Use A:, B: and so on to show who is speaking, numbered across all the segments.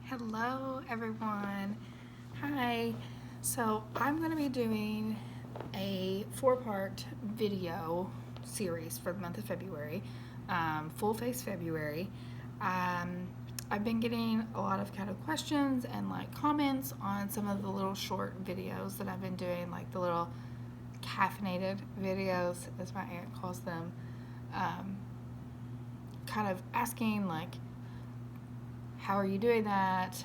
A: Hello everyone. Hi. So I'm going to be doing a 4-part video series for the month of February, Full Face February. I've been getting a lot of kind of questions and like comments on some of the little short videos that I've been doing, like the little caffeinated videos, as my aunt calls them, kind of asking like, how are you doing that?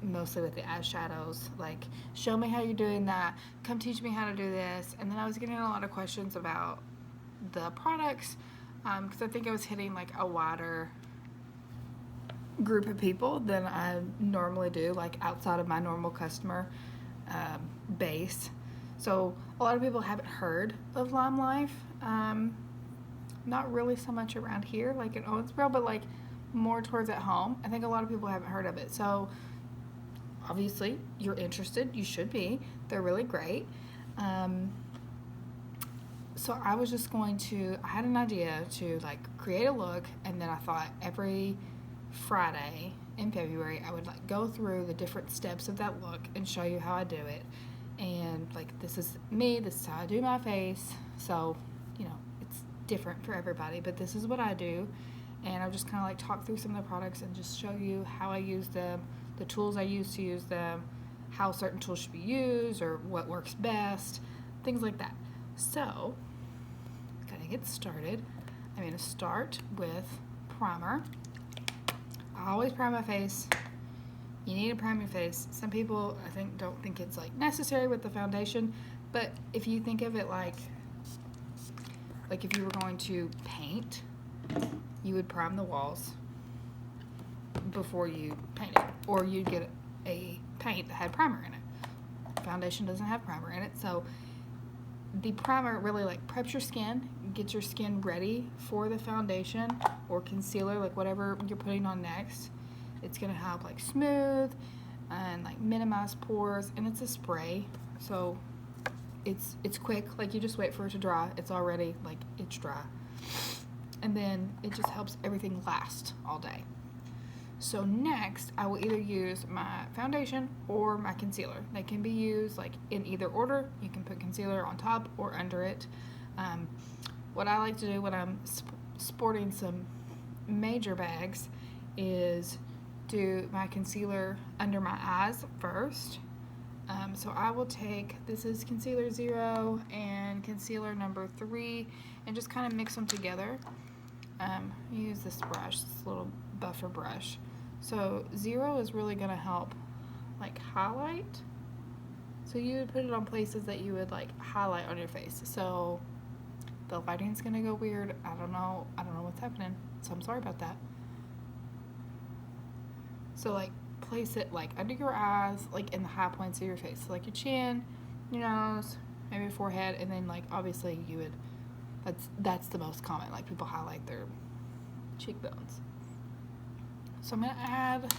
A: Mostly with the eyeshadows. Like, show me how you're doing that. Come teach me how to do this. And then I was getting a lot of questions about the products because I think I was hitting like a wider group of people than I normally do, like outside of my normal customer base. So a lot of people haven't heard of LimeLife. Not really so much around here, like in Owensboro, but like more towards at home. I think a lot of people haven't heard of it. So obviously you're interested. You should be. They're really great. So I was just going to, I had an idea to like create a look, and then I thought every Friday in February I would like go through the different steps of that look and show you how I do it. And like, this is me, this is how I do my face. So, you know, it's different for everybody, but this is what I do. And I'll just kind of like talk through some of the products and just show you how I use them, the tools I use to use them, how certain tools should be used or what works best, things like that. So, gonna get started. I'm gonna start with primer. I always prime my face. You need to prime your face. Some people, I think, don't think it's like necessary with the foundation, but if you think of it like if you were going to paint, you would prime the walls before you paint it, or you'd get a paint that had primer in it. Foundation doesn't have primer in it, so the primer really like preps your skin, gets your skin ready for the foundation or concealer, like whatever you're putting on next. It's gonna help like smooth and like minimize pores, and it's a spray, so it's quick. Like, you just wait for it to dry. It's already like, it's dry. And then it just helps everything last all day. So next, I will either use my foundation or my concealer. They can be used like in either order. You can put concealer on top or under it. What I like to do when I'm sporting some major bags is do my concealer under my eyes first. So I will take, this is concealer 0 and concealer number 3, and just kind of mix them together. Use this brush, this little buffer brush. So 0 is really going to help like highlight. So you would put it on places that you would like highlight on your face. So the lighting's going to go weird. I don't know what's happening, so I'm sorry about that. So like, place it like under your eyes, like in the high points of your face, so like your chin, your nose, maybe your forehead, and then like obviously you would, that's the most common, like people highlight their cheekbones. So I'm going to add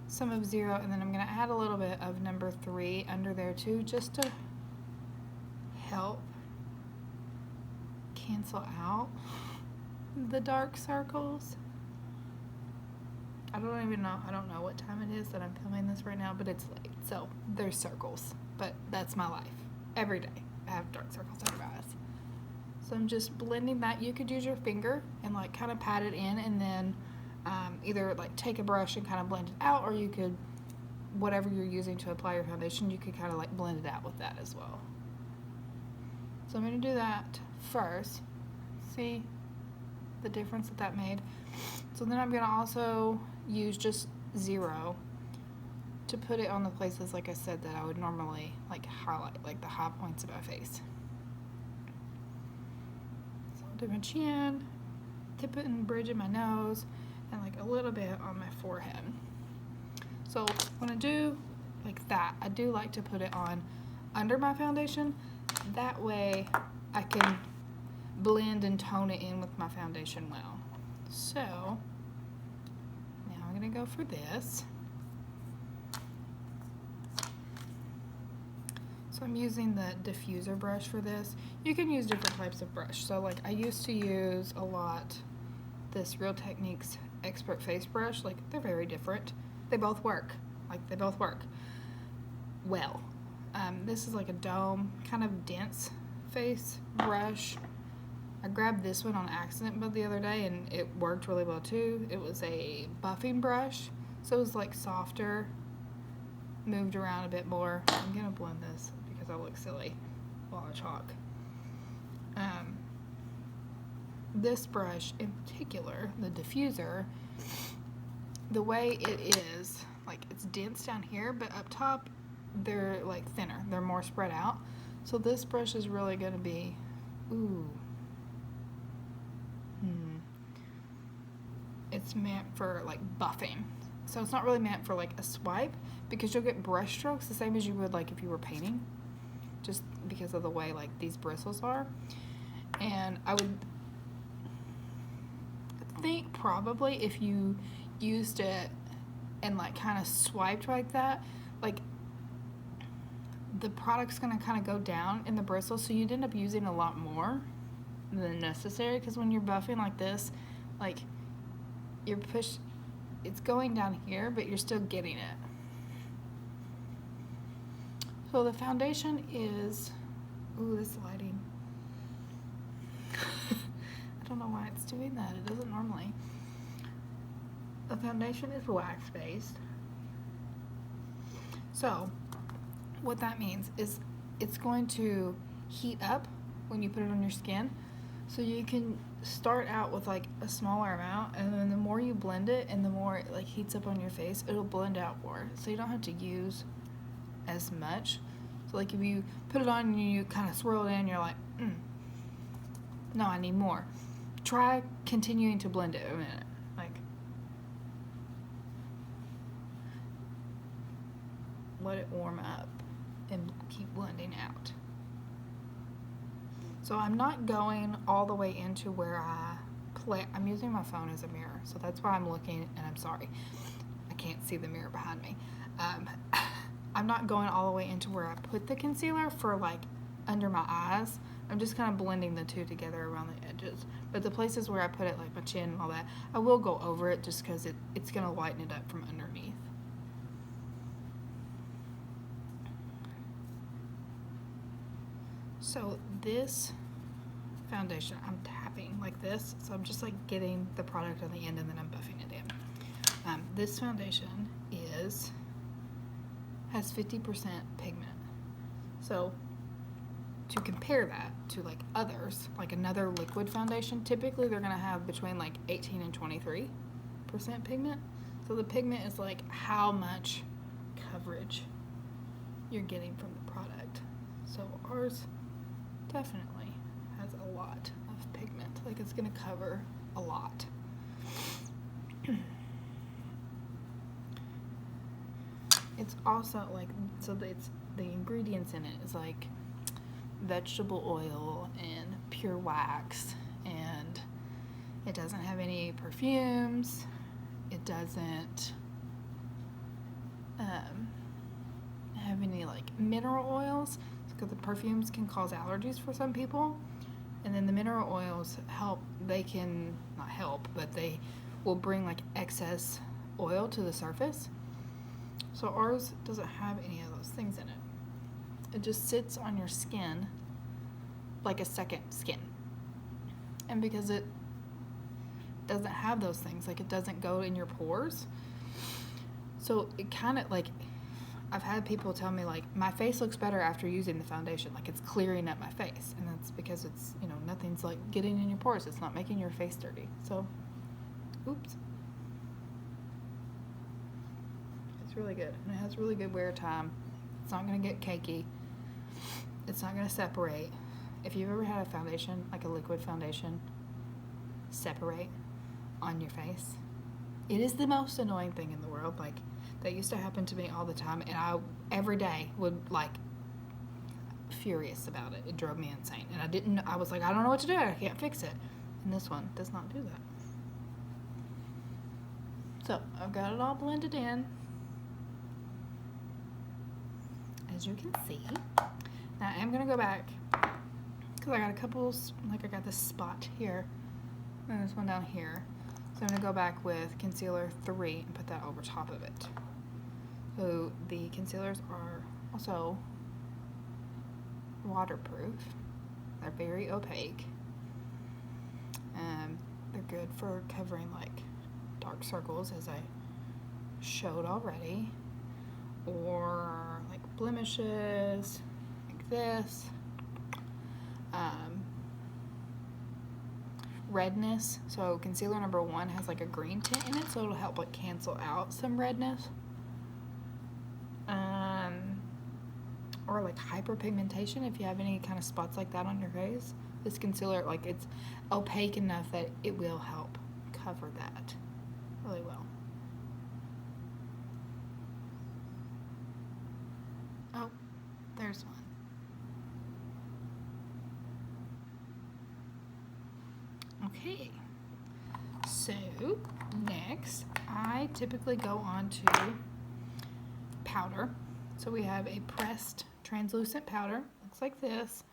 A: some of 0, and then I'm going to add a little bit of number 3 under there too, just to help cancel out the dark circles. I don't know what time it is that I'm filming this right now, but it's late, so there's circles, but that's my life. Every day I have dark circles under my eyes. So I'm just blending that. You could use your finger and like kind of pat it in, and then either like take a brush and kind of blend it out, or you could, whatever you're using to apply your foundation, you could kind of like blend it out with that as well. So I'm going to do that first. See the difference that made? So then I'm going to also use just 0 to put it on the places, like I said, that I would normally like highlight, like the high points of my face. So I'll do my chin, tip it and bridge in my nose, and like a little bit on my forehead. So when I do like that, I do like to put it on under my foundation. That way I can blend and tone it in with my foundation well. So now I'm going to go for this. So I'm using the diffuser brush for this. You can use different types of brush. So like, I used to use a lot this Real Techniques Expert Face Brush, like, they're very different. They both work. Like, they both work well. This is like a dome, kind of dense face brush. I grabbed this one on accident the other day, and it worked really well too. It was a buffing brush, so it was like softer, moved around a bit more. I'm gonna blend this because I look silly while I talk. This brush in particular, the diffuser, the way it is, like, it's dense down here, but up top they're like thinner, they're more spread out. So this brush is really going to be, it's meant for like buffing, so it's not really meant for like a swipe, because you'll get brush strokes the same as you would like if you were painting, just because of the way like these bristles are. And I would think probably if you used it and like kind of swiped like that, like the product's gonna kind of go down in the bristles, so you'd end up using a lot more than necessary, because when you're buffing like this, like it's going down here, but you're still getting it. So the foundation is, this lighting. I don't know why it's doing that. It doesn't normally. The foundation is wax based. So what that means is it's going to heat up when you put it on your skin. So you can start out with like a smaller amount, and then the more you blend it and the more it like heats up on your face, it'll blend out more. So you don't have to use as much. So like if you put it on and you kind of swirl it in, you're like, no, I need more. Try continuing to blend it a minute. Like, let it warm up and keep blending out. So I'm not going all the way into where I'm using my phone as a mirror, so that's why I'm looking, and I'm sorry, I can't see the mirror behind me. I'm not going all the way into where I put the concealer for like under my eyes. I'm just kind of blending the two together around the edges. But the places where I put it, like my chin and all that, I will go over it just because it's going to lighten it up from underneath. So this foundation, I'm tapping like this, so I'm just like getting the product on the end and then I'm buffing it in. This foundation has 50% pigment. So to compare that to like others, like another liquid foundation, typically they're gonna have between like 18 and 23% pigment. So the pigment is like how much coverage you're getting from the product. So ours definitely has a lot of pigment. Like it's gonna cover a lot. It's also like, so it's the ingredients in it is like vegetable oil and pure wax, and it doesn't have any perfumes. It doesn't have any like mineral oils, because the perfumes can cause allergies for some people, and then the mineral oils they will bring like excess oil to the surface. So ours doesn't have any of those things in it. It just sits on your skin like a second skin. And because it doesn't have those things, like it doesn't go in your pores, so it kind of like, I've had people tell me like, my face looks better after using the foundation, like it's clearing up my face, and that's because it's, nothing's like getting in your pores, it's not making your face dirty. So, oops. It's really good, and it has really good wear time. It's not going to get cakey. It's not going to separate. If you've ever had a foundation, like a liquid foundation, separate on your face, it is the most annoying thing in the world. Like, that used to happen to me all the time, and I every day would like furious about it. It drove me insane, and I was like, I don't know what to do. I can't fix it. And this one does not do that. So I've got it all blended in, as you can see. Now I am gonna go back because I got a couple, like I got this spot here and this one down here. So I'm going to go back with concealer 3 and put that over top of it. So the concealers are also waterproof. They're very opaque. They're good for covering like dark circles, as I showed already, or like blemishes like this. Redness. So concealer number 1 has like a green tint in it, so it'll help like cancel out some redness. Or like hyperpigmentation, if you have any kind of spots like that on your face. This concealer, like, it's opaque enough that it will help cover that really well. Oh, there's one. Okay, so next I typically go on to powder. So we have a pressed translucent powder. Looks like this.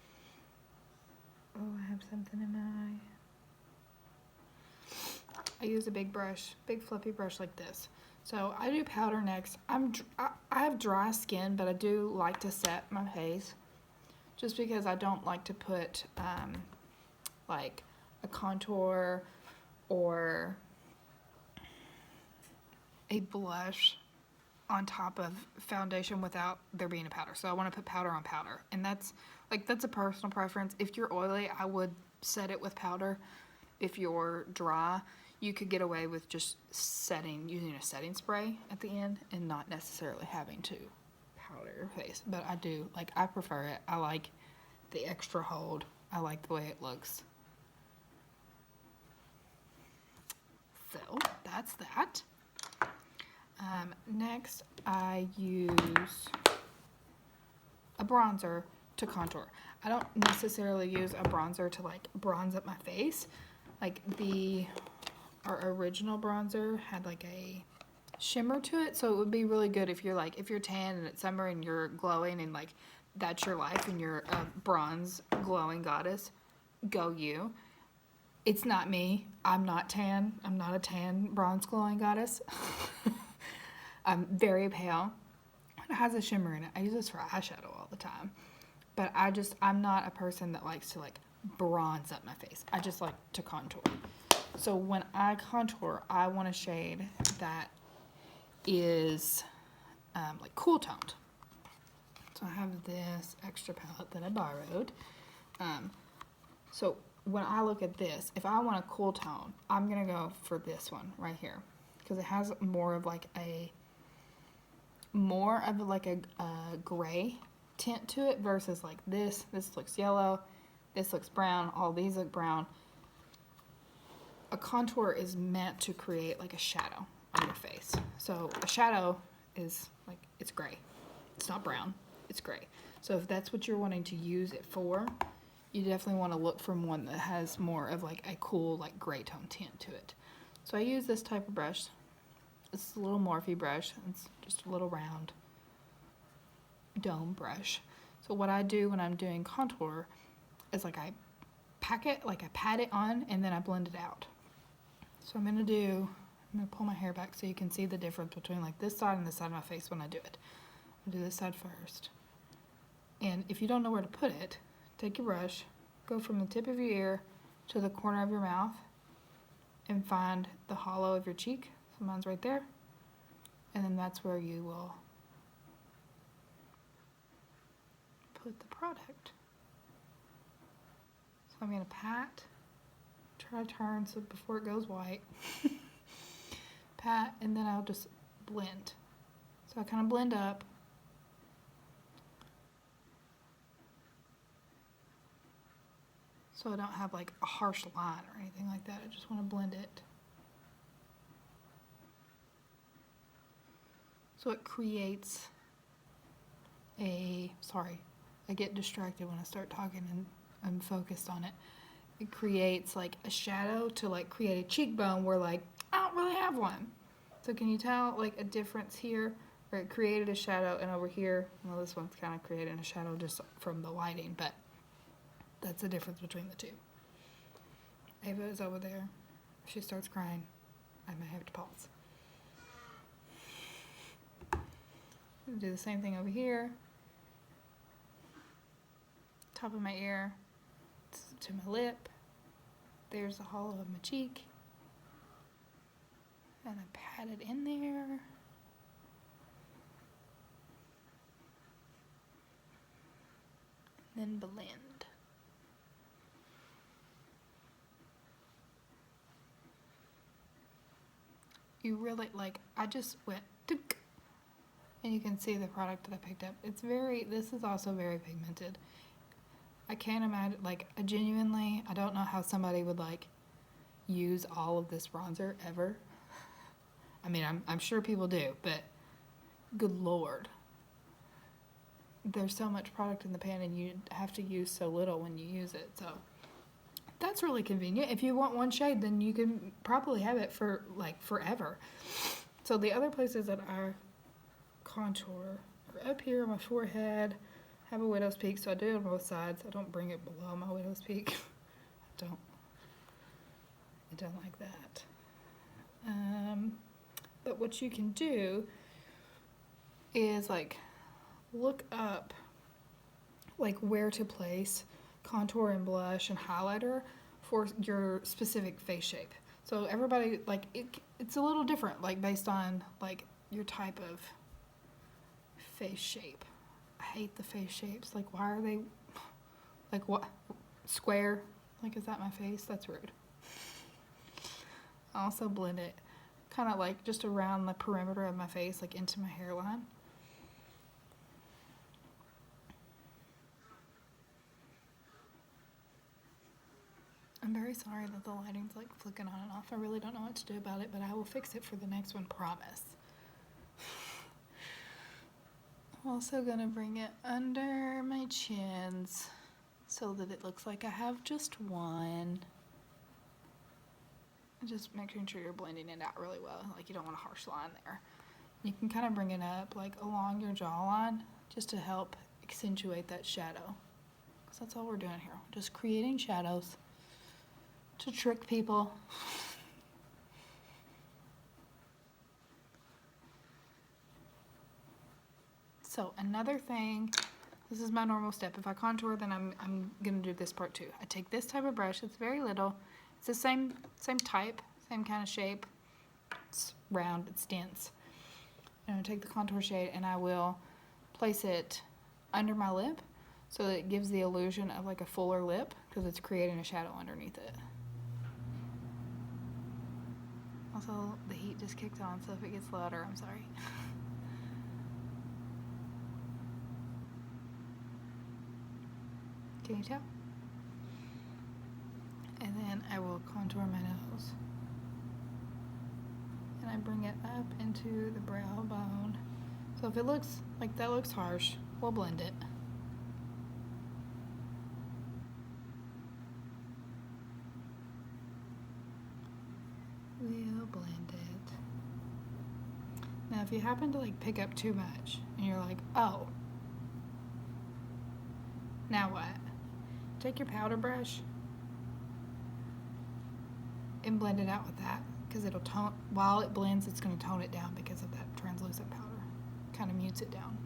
A: Oh, I have something in my eye. I use a big brush, big fluffy brush like this. So I do powder next. I have dry skin, but I do like to set my face, just because I don't like to put like a contour or a blush on top of foundation without there being a powder. So I want to put powder on powder, and that's a personal preference. If you're oily, I would set it with powder. If you're dry, you could get away with just using a setting spray at the end and not necessarily having to powder your face. But I prefer it. I like the extra hold. I like the way it looks. So that's that. Next, I use a bronzer to contour. I don't necessarily use a bronzer to like bronze up my face. Like our original bronzer had like a shimmer to it, so it would be really good if you're tan and it's summer and you're glowing and like that's your life and you're a bronze glowing goddess. Go you. It's not me. I'm not tan. I'm not a tan bronze glowing goddess. I'm very pale. It has a shimmer in it. I use this for eyeshadow all the time. But I'm not a person that likes to like bronze up my face. I just like to contour. So when I contour, I want a shade that is like cool toned. So I have this extra palette that I borrowed. So when I look at this, if I want a cool tone, I'm going to go for this one right here, because it has more of a gray tint to it versus like this. This looks yellow, this looks brown, all these look brown. A contour is meant to create like a shadow on your face. So a shadow is like, it's gray. It's not brown, it's gray. So if that's what you're wanting to use it for, you definitely want to look for one that has more of like a cool like gray tone tint to it. So I use this type of brush. It's a little Morphe brush. It's just a little round dome brush. So what I do when I'm doing contour is like I pat it on and then I blend it out. So I'm gonna pull my hair back so you can see the difference between like this side and this side of my face when I do it. I'll do this side first. And if you don't know where to put it, take your brush, go from the tip of your ear to the corner of your mouth and find the hollow of your cheek. So mine's right there. And then that's where you will put the product. So I'm going to pat, try to turn so before it goes white. Pat, and then I'll just blend. So I kind of blend up. So I don't have like a harsh line or anything like that. I just want to blend it. So it creates I get distracted when I start talking and I'm focused on it. It creates like a shadow to like create a cheekbone where like, I don't really have one. So can you tell like a difference here where it created a shadow and over here, well, this one's kind of creating a shadow just from the lighting, but that's the difference between the two. Ava is over there. She starts crying. I may have to pause. Do the same thing over here. Top of my ear to my lip. There's the hollow of my cheek. And I pat it in there. Then blend. You really, like, I just went, tick, and you can see the product that I picked up. This is also very pigmented. I can't imagine, like, I don't know how somebody would, like, use all of this bronzer ever. I mean, I'm sure people do, but good Lord. There's so much product in the pan and you have to use so little when you use it, so that's really convenient. If you want one shade, then you can probably have it for, like, forever. So the other places that I contour are up here on my forehead. I have a widow's peak, so I do it on both sides. I don't bring it below my widow's peak. I don't like that. But what you can do is, like, look up, like, where to place contour and blush and highlighter for your specific face shape. So everybody, like, it's a little different, like, based on, like, your type of face shape. I hate the face shapes. Like, why are they, like, what, square? Like, is that my face? That's rude. I also blend it kind of, like, just around the perimeter of my face, like, into my hairline. I'm very sorry that the lighting's, like, flicking on and off. I really don't know what to do about it, but I will fix it for the next one, promise. I'm also gonna bring it under my chins so that it looks like I have just one. Just making sure you're blending it out really well. Like, you don't want a harsh line there. You can kind of bring it up, like, along your jawline just to help accentuate that shadow. Because that's all we're doing here. Just creating shadows to trick people. So another thing, this is my normal step. If I contour, then I'm gonna do this part too. I take this type of brush. It's very little. It's the same type, same kind of shape. It's round, it's dense. I'm gonna take the contour shade and I will place it under my lip so that it gives the illusion of, like, a fuller lip because it's creating a shadow underneath it. Also, the heat just kicked on, so if it gets louder, I'm sorry. Can you tell? And then I will contour my nose. And I bring it up into the brow bone. So if it looks like that looks harsh, we'll blend it. We'll blend it. Now if you happen to, like, pick up too much and you're like, oh, now what? Take your powder brush and blend it out with that, because it'll tone, while it blends, it's going to tone it down because of that translucent powder. Kind of mutes it down.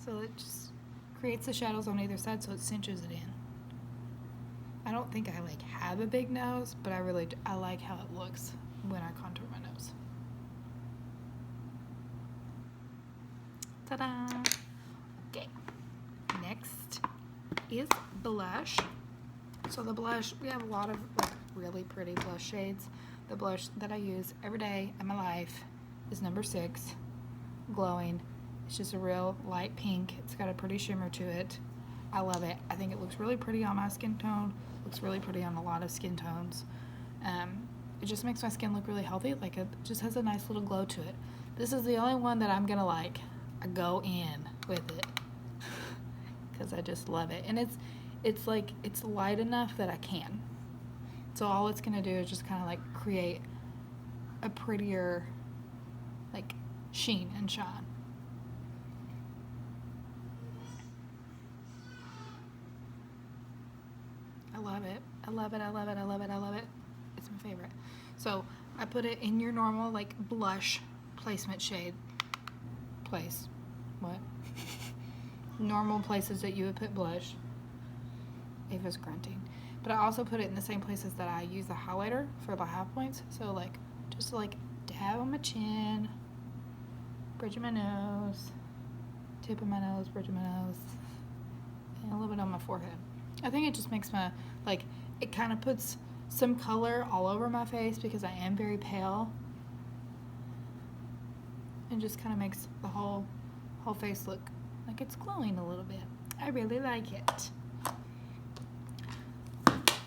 A: So it just creates the shadows on either side, so it cinches it in. I don't think I, like, have a big nose, but I like how it looks when I contour my nose. Ta-da! Okay, next is blush. So the blush, we have a lot of, like, really pretty blush shades. The blush that I use every day in my life is number 6, Glowing. It's just a real light pink. It's got a pretty shimmer to it. I love it. I think it looks really pretty on my skin tone. Looks really pretty on a lot of skin tones. It just makes my skin look really healthy. Like, it just has a nice little glow to it. This is the only one that I'm gonna, like, go in with it because I just love it. And it's like, it's light enough that I can. So all it's gonna do is just kind of, like, create a prettier, like, sheen and shine. I love it. I love it, I love it, I love it, I love it. It's my favorite. So I put it in your normal like blush placement shade place. What? Normal places that you would put blush. Ava's grunting. But I also put it in the same places that I use the highlighter for the high points. So like just like dab on my chin, bridge of my nose, tip of my nose, bridge of my nose, and a little bit on my forehead. I think it just makes my, like, it kind of puts some color all over my face because I am very pale. And just kind of makes the whole face look like it's glowing a little bit. I really like it.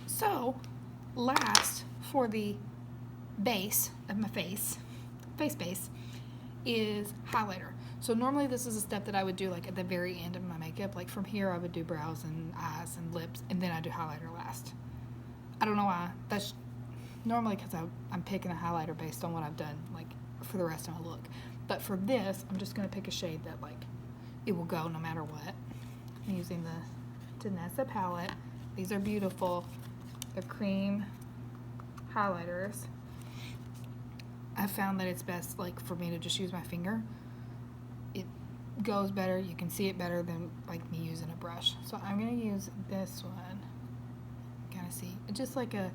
A: So, last for the base of my face base, is highlighter. So normally this is a step that I would do like at the very end of my makeup. Like from here I would do brows and eyes and lips, and then I do highlighter last. I don't know why. That's normally because I'm picking a highlighter based on what I've done like for the rest of my look. But for this, I'm just going to pick a shade that like it will go no matter what. I'm using the Danessa palette. These are beautiful. They're cream highlighters. I found that it's best like for me to just use my finger. It goes better. You can see it better than like me using a brush. So I'm going to use this one. Kind of see. It's just like a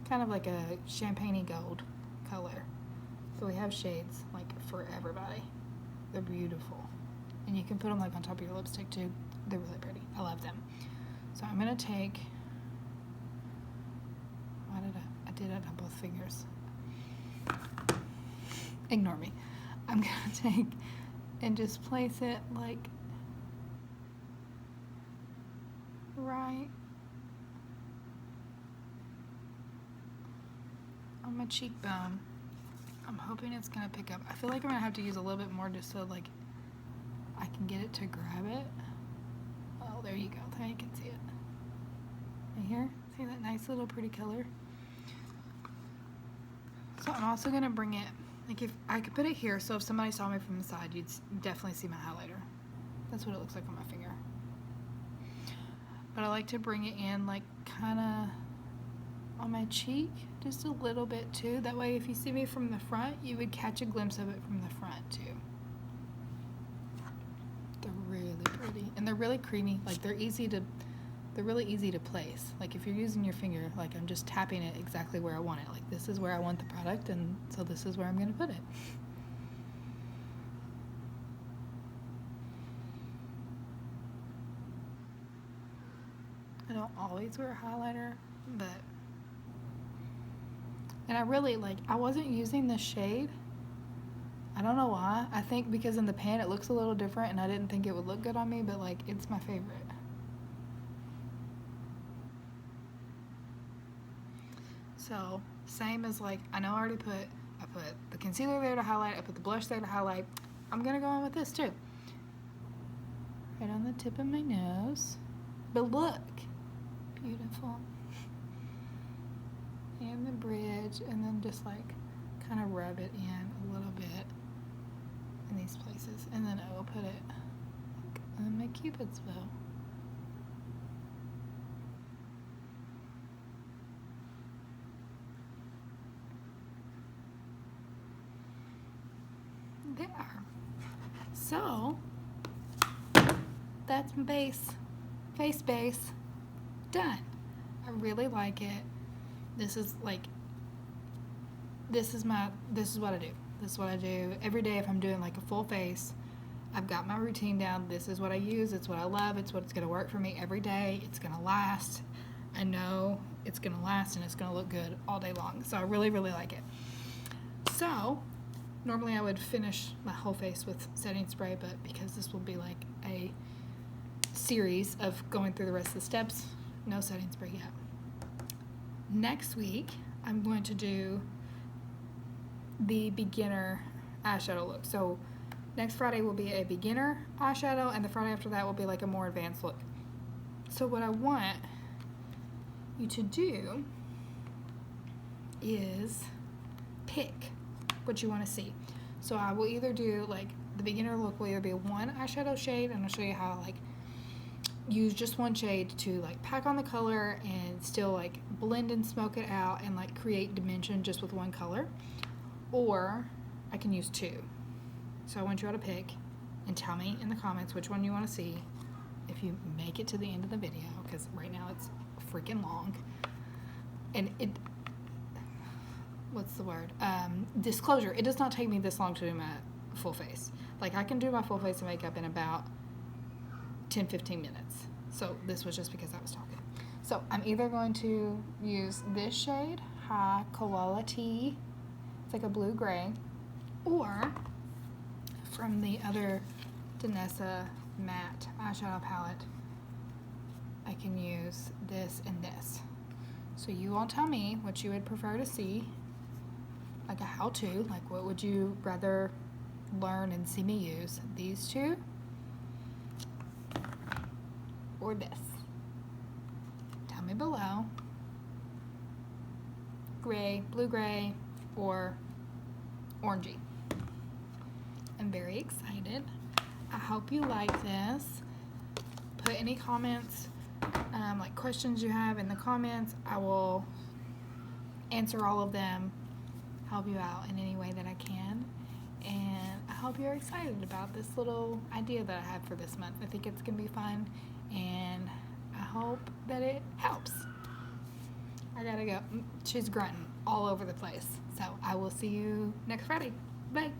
A: kind of like a champagne-y gold color. So we have shades like for everybody. They're beautiful. And you can put them like on top of your lipstick too. They're really pretty. I love them. So I'm going to take, I did it on both fingers. Ignore me. I'm going to take and just place it like right on my cheekbone. I'm hoping it's going to pick up. I feel like I'm going to have to use a little bit more just so like I can get it to grab it. Oh, there you go. There you can see it. Right here. See that nice little pretty color? So I'm also going to bring it, like if I could put it here, so if somebody saw me from the side, you'd definitely see my highlighter. That's what it looks like on my finger. But I like to bring it in like kind of on my cheek, just a little bit too. That way if you see me from the front, you would catch a glimpse of it from the front too. They're really pretty. And they're really creamy. Like they're really easy to place. Like if you're using your finger, like I'm just tapping it exactly where I want it. Like this is where I want the product, and so this is where I'm going to put it. I don't always wear a highlighter, but, and I really like, I wasn't using this shade. I don't know why. I think because in the pan it looks a little different and I didn't think it would look good on me, but like it's my favorite. So, same as like, I know I already put the concealer there to highlight, I put the blush there to highlight. I'm going to go on with this too. Right on the tip of my nose. But look, beautiful. And the bridge, and then just like kind of rub it in a little bit in these places. And then I will put it like on my Cupid's bow. There. So that's my face base done. I really like it. This is what I do. This is what I do every day. If I'm doing like a full face, I've got my routine down. This is what I use. It's what I love. It's what's going to work for me every day. It's going to last. I know it's going to last and it's going to look good all day long. So I really, really like it. So normally I would finish my whole face with setting spray, but because this will be like a series of going through the rest of the steps, no setting spray yet. Next week, I'm going to do the beginner eyeshadow look. So next Friday will be a beginner eyeshadow, and the Friday after that will be like a more advanced look. So what I want you to do is pick what you want to see. So I will either do like the beginner look will either be one eyeshadow shade, and I'll show you how like use just one shade to like pack on the color and still like blend and smoke it out and like create dimension just with one color, or I can use two. So I want you all to pick and tell me in the comments which one you want to see if you make it to the end of the video, because right now it's freaking long. And what's the word? Disclosure, it does not take me this long to do my full face. Like, I can do my full face of makeup in about 10-15 minutes. So this was just because I was talking. So I'm either going to use this shade, High Quality, it's like a blue-gray, or from the other Danessa matte eyeshadow palette, I can use this and this. So you all tell me what you would prefer to see, like a how-to, like what would you rather learn and see me use, these two or this? Tell me below. Gray, blue-gray, or orangey. I'm very excited. I hope you like this. Put any comments, like questions you have in the comments. I will answer all of them, help you out in any way that I can. And I hope you're excited about this little idea that I have for this month. I think it's going to be fun, and I hope that it helps. I gotta go. She's grunting all over the place. So I will see you next Friday. Bye.